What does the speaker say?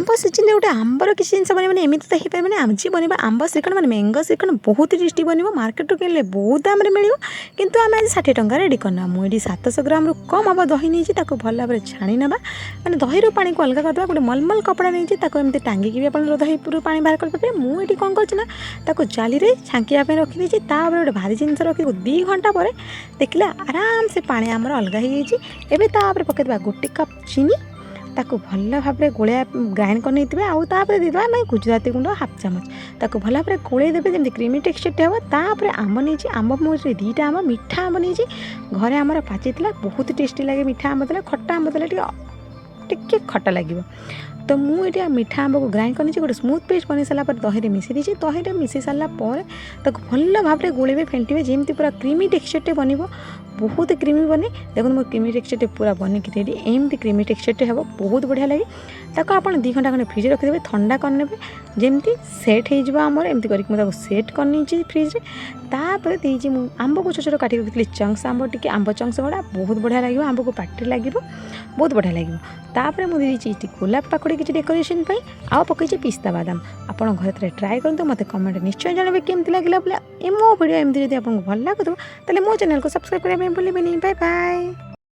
आंब season में गोटे आंबर किसी जिन बन एमती तो हो पारे आज बनवा आंब श्रीखंड मैंने मैंगो श्रीखंड बहुत टेस्टी बनवा मार्केट किनले बहुत दाम मिल किंतु आम आज 60 टंका रेडी करना मुझे 700 ग्राम रु कम हम दही नहीं भल भाव छाणी ना मैंने दही रू पानी को अलग करदे गोटे मलमल कपड़ा नहीं एमती टांगिक भी आप दही पानी बाहर करेंगे मुझे कौन कर जाली छांकिया रखी गोटे भारी जिनस रखी 2 घंटा पर देखला आराम से पानी आमर अलग हो पकईदे गोटे कप चीनी ताको भल भाव गोलिया ग्राइंड कर नहीं आउ देदेबा आम गुजराती गुंड हाफ चामच ताको भल भाव गोलई देवे जमी क्रीमी टेक्सचर हम तापर आम नहीं आम मुझे 2टा आम मीठा आम नहीं घरे आमर पाची बहुत टेस्टी लगे मीठा आम देला खट्टा आम देला टिके खट्टा लगे तो मुझे मीठा आंब को ग्राइंड कर गोटे स्मूथ पेस्ट बन सारापर दही मिसी देती दही मिसी सारापर भल भाव गोलेबे फेंटे जमी पूरा क्रीमी टेक्सचर बन बहुत क्रीमी बने देखो मोर क्रीमी टेक्सचर पूरा बनिक रेडी एमती क्रीमी टेक्सचर हम बहुत बढ़िया लगे ताको आप 2 घंटा खंडे फ्रिज रखिदेवे ठंडा करने जमी सेट होमर एमती करके सेट कर फ्रिज तापर देजी आंब को छोट काटिक रखी चंक्स आंब टी आंब चंक्स गुड़ा बहुत बढ़िया लगे आंब को पाटे लगे बहुत बढ़िया लगे तापर मुझे गोलाप पाखुड़ी किसी डेकोरेशन आउ पकई पिस्ता बादाम आप घर ट्राए करूँ मत कमेंट निश्चय जानवे केमती लगे बोले मो भिडियो एमती जब आपको भल लगुव तो मो चैनल को सब्सक्राइब करने भूलें। Bye bye.